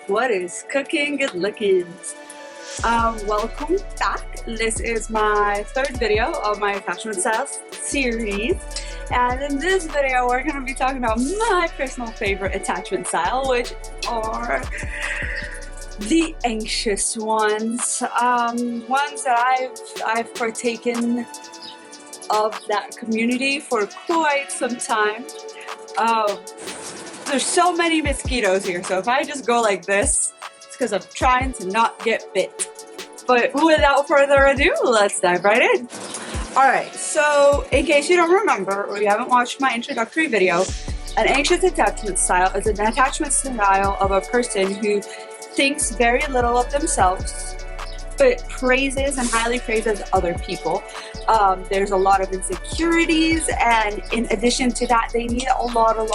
What is cooking? Good lookings. Welcome back. This is my third video of my attachment styles series. And in this video, we're going to be talking about my personal favorite attachment style, which are the anxious ones. Ones that I've partaken of that community for quite some time. There's so many mosquitoes here, so if I just go like this, it's because I'm trying to not get bit. But without further ado, let's dive right in. Alright, so in case you don't remember or you haven't watched my introductory video, an anxious attachment style is an attachment style of a person who thinks very little of themselves, but praises and highly praises other people. There's a lot of insecurities, and in addition to that, they need a lot of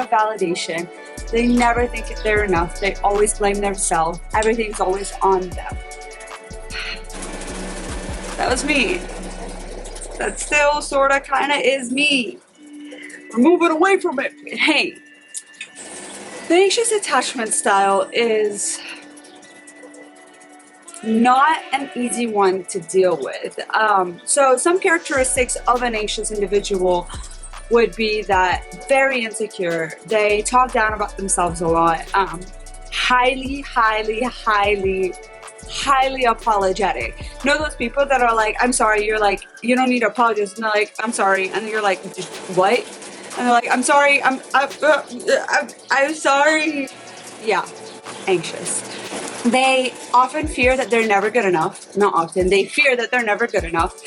validation. They never think they're enough. They always blame themselves. Everything's always on them. That was me. That still sort of kind of is me. We're moving away from it. Hey, the anxious attachment style is not an easy one to deal with. So some characteristics of an anxious individual would be that very insecure. They talk down about themselves a lot. Highly apologetic. You know those people that are like, I'm sorry, you're like, you don't need to apologize, and they're like, I'm sorry, and you're like, what? And they're like, I'm sorry, I'm sorry. Yeah, anxious. They often fear that they're never good enough. Not often. They fear that they're never good enough.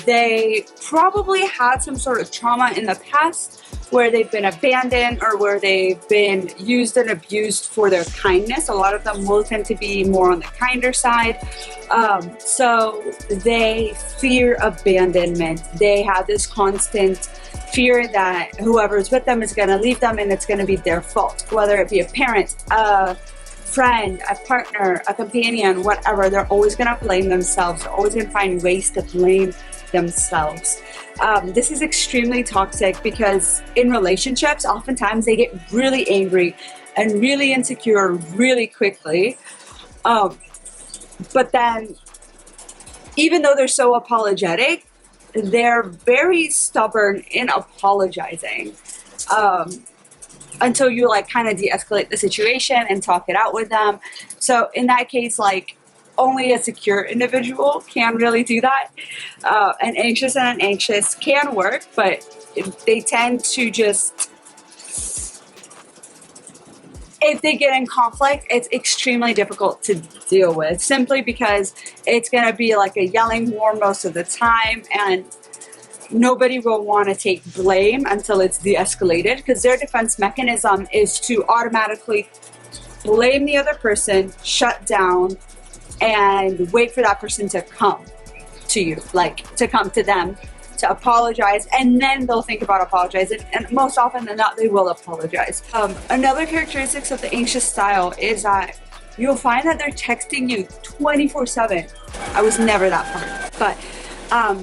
They probably had some sort of trauma in the past where they've been abandoned or where they've been used and abused for their kindness. A lot of them will tend to be more on the kinder side. So they fear abandonment. They have this constant fear that whoever's with them is going to leave them and it's going to be their fault. Whether it be a parent, friend, a partner, a companion, whatever, they're always going to blame themselves. They're always going to find ways to blame themselves. This is extremely toxic because in relationships, oftentimes they get really angry and really insecure really quickly. But then, even though they're so apologetic, they're very stubborn in apologizing. Until you like kind of de-escalate the situation and talk it out with them. So in that case, like only a secure individual can really do that. An anxious and an anxious can work, but they tend to just, if they get in conflict, it's extremely difficult to deal with simply because it's going to be like a yelling war most of the time, and nobody will want to take blame until it's de-escalated because their defense mechanism is to automatically blame the other person, shut down, and wait for that person to come to you, like to come to them, to apologize, and then they'll think about apologizing, and most often than not, they will apologize. Another characteristics of the anxious style is that you'll find that they're texting you 24/7. I was never that part, but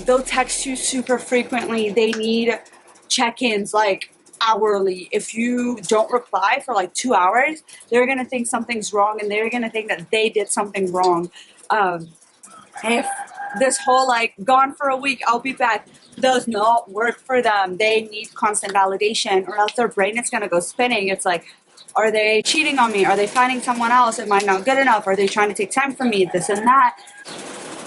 they'll text you super frequently. They need check-ins like hourly. If you don't reply for like 2 hours, they're going to think something's wrong and they're going to think that they did something wrong. If this whole like gone for a week, I'll be back does not work for them. They need constant validation or else their brain is going to go spinning. It's like, are they cheating on me? Are they finding someone else? Am I not good enough? Are they trying to take time from me? This and that.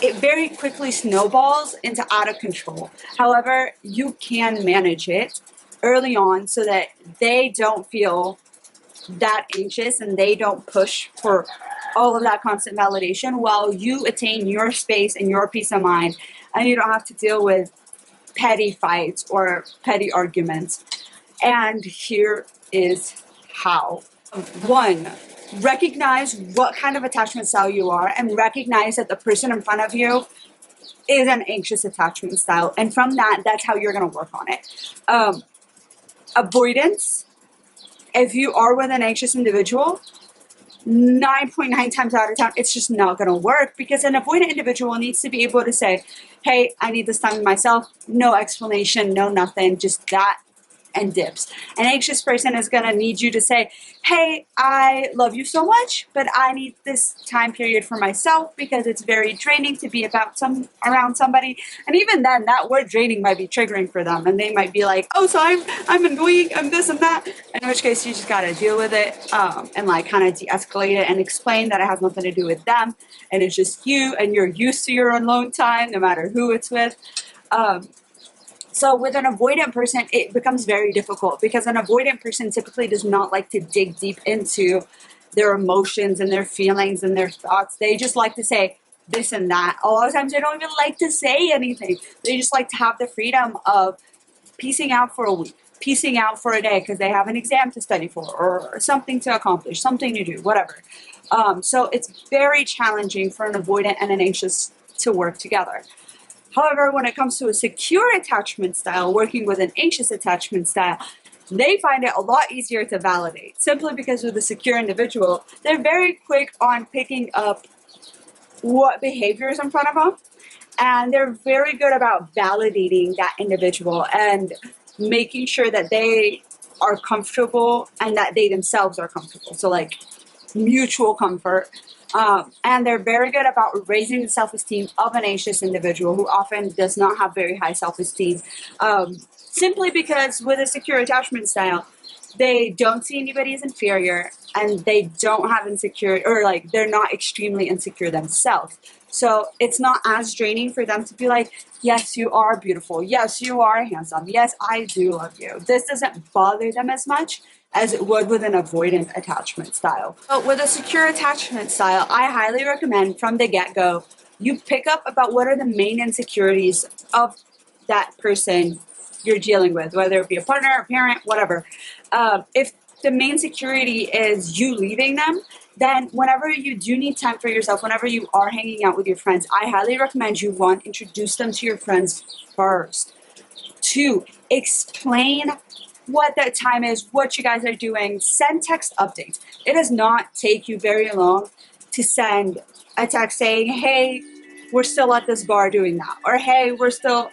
It very quickly snowballs into out of control. However, you can manage it early on so that they don't feel that anxious and they don't push for all of that constant validation while you attain your space and your peace of mind, and you don't have to deal with petty fights or petty arguments. And here is how. 1. Recognize what kind of attachment style you are and recognize that the person in front of you is an anxious attachment style. And from that, that's how you're going to work on it. Avoidance. If you are with an anxious individual, 9.9 times out of 10, it's just not going to work because an avoidant individual needs to be able to say, hey, I need this time to myself. No explanation, no nothing, just that and dips. An anxious person is going to need you to say, hey, I love you so much, but I need this time period for myself because it's very draining to be around somebody. And even then, that word draining might be triggering for them, and they might be like, oh, so I'm annoying, I'm this and that. In which case, you just got to deal with it and like kind of de-escalate it and explain that it has nothing to do with them, and it's just you, and you're used to your alone time, no matter who it's with. So with an avoidant person, it becomes very difficult because an avoidant person typically does not like to dig deep into their emotions and their feelings and their thoughts. They just like to say this and that. A lot of times they don't even like to say anything. They just like to have the freedom of piecing out for a week, piecing out for a day because they have an exam to study for or something to accomplish, something to do, whatever. So it's very challenging for an avoidant and an anxious to work together. However, when it comes to a secure attachment style, working with an anxious attachment style, they find it a lot easier to validate. Simply because with a secure individual, they're very quick on picking up what behavior is in front of them. And they're very good about validating that individual and making sure that they are comfortable and that they themselves are comfortable. So like mutual comfort. And they're very good about raising the self-esteem of an anxious individual who often does not have very high self-esteem. Simply because with a secure attachment style, they don't see anybody as inferior and they don't have insecurity, or like they're not extremely insecure themselves. So it's not as draining for them to be like, yes, you are beautiful. Yes, you are handsome. Yes, I do love you. This doesn't bother them as much as it would with an avoidant attachment style. But with a secure attachment style, I highly recommend from the get-go, you pick up about what are the main insecurities of that person you're dealing with, whether it be a partner, a parent, whatever. If the main security is you leaving them, then whenever you do need time for yourself, whenever you are hanging out with your friends, I highly recommend you, one, introduce them to your friends first. Two, explain what that time is, what you guys are doing. Send text updates. It does not take you very long to send a text saying, hey, we're still at this bar doing that. Or, hey, we're still,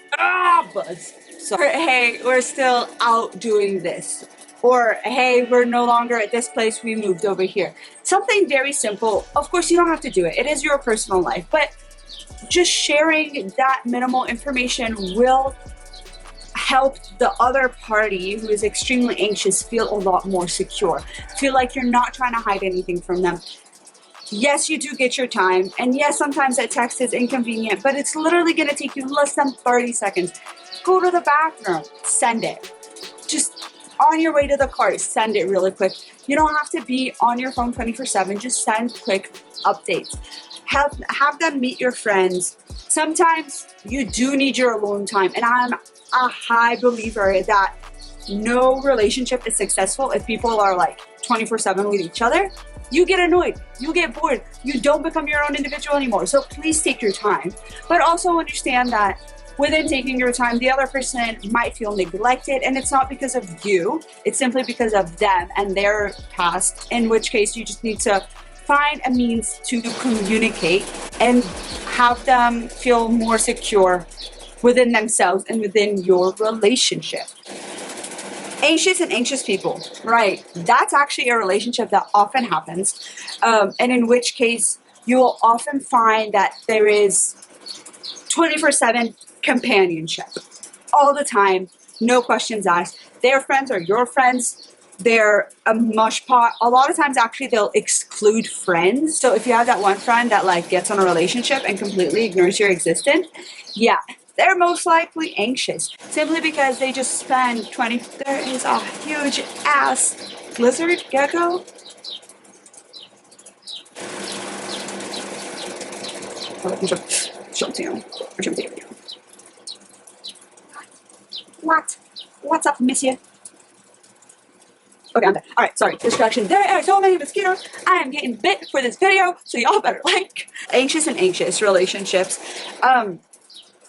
buzz. So, or, hey, we're still out doing this. Or, hey, we're no longer at this place, we moved over here. Something very simple. Of course, you don't have to do it. It is your personal life. But just sharing that minimal information will help the other party who is extremely anxious feel a lot more secure. Feel like you're not trying to hide anything from them. Yes, you do get your time. And yes, sometimes that text is inconvenient, but it's literally going to take you less than 30 seconds. Go to the bathroom, send it. Just on your way to the car, send it really quick. You don't have to be on your phone 24/7. Just send quick updates. Have them meet your friends. Sometimes you do need your alone time. And I'm a high believer that no relationship is successful if people are like 24/7 with each other. You get annoyed, you get bored, you don't become your own individual anymore. So please take your time, but also understand that within taking your time, the other person might feel neglected, and it's not because of you, it's simply because of them and their past, in which case you just need to find a means to communicate and have them feel more secure within themselves and within your relationship. Anxious and anxious people, right? That's actually a relationship that often happens, and in which case you will often find that there is 24/7 companionship all the time, no questions asked. Their friends are your friends. They're a mush pot. A lot of times, actually, they'll exclude friends. So if you have that one friend that like gets on a relationship and completely ignores your existence, yeah, they're most likely anxious simply because they just spend 20. There is a huge ass lizard gecko. What? What's up, monsieur? Okay, I'm back. Alright, sorry, distraction. There are so many mosquitoes. I am getting bit for this video, so y'all better like. Anxious and anxious relationships.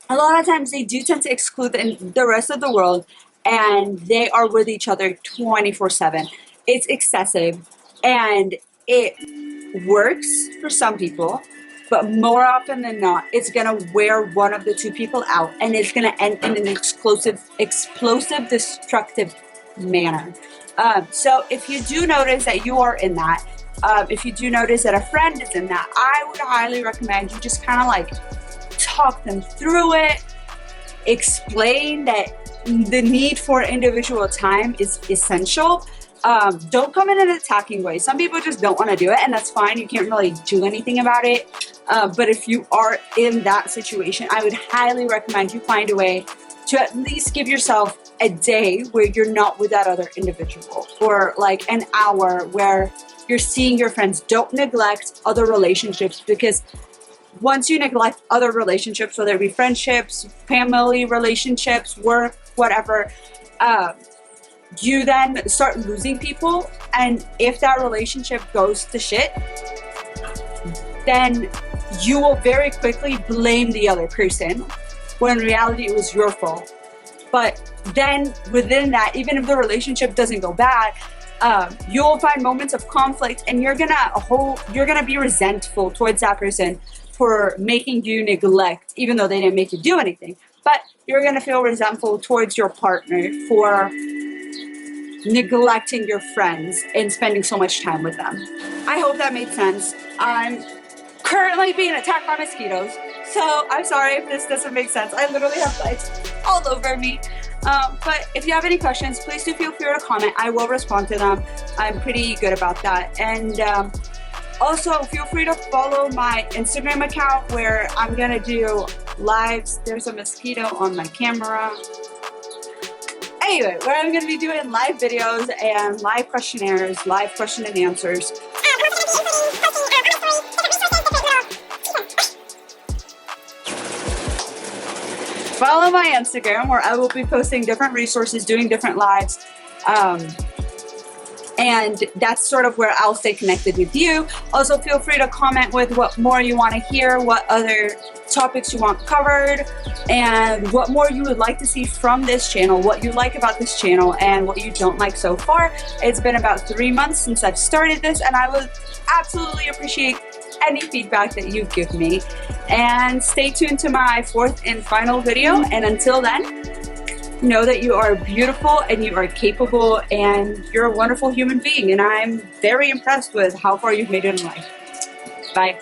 A lot of times they do tend to exclude the rest of the world, and they are with each other 24/7. It's excessive, and it works for some people, but more often than not, it's gonna wear one of the two people out, and it's gonna end in an explosive, destructive manner. So if you do notice that you are in that, if you do notice that a friend is in that, I would highly recommend you just kind of like talk them through it, explain that the need for individual time is essential. Don't come in an attacking way. Some people just don't want to do it, and that's fine. You can't really do anything about it. But if you are in that situation, I would highly recommend you find a way to at least give yourself a day where you're not with that other individual, or like an hour where you're seeing your friends. Don't neglect other relationships, because once you neglect other relationships, whether it be friendships, family relationships, work, whatever, you then start losing people. And if that relationship goes to shit, then you will very quickly blame the other person, when in reality it was your fault. But then within that, even if the relationship doesn't go bad, you'll find moments of conflict, and you're gonna be resentful towards that person for making you neglect, even though they didn't make you do anything. But you're gonna feel resentful towards your partner for neglecting your friends and spending so much time with them. I hope that made sense. I'm currently being attacked by mosquitoes, so I'm sorry if this doesn't make sense. I literally have bites all over me. But if you have any questions, please do feel free to comment. I will respond to them. I'm pretty good about that. And also, feel free to follow my Instagram account, where I'm gonna do lives. There's a mosquito on my camera. Anyway, where I'm gonna be doing live videos and live questionnaires, live question and answers. Follow my Instagram, where I will be posting different resources, doing different lives. And that's sort of where I'll stay connected with you. Also, feel free to comment with what more you want to hear, what other topics you want covered, and what more you would like to see from this channel, what you like about this channel, and what you don't like so far. It's been about 3 months since I've started this, and I would absolutely appreciate any feedback that you give me. And stay tuned to my 4th and final video. And until then, know that you are beautiful and you are capable and you're a wonderful human being. And I'm very impressed with how far you've made it in life. Bye.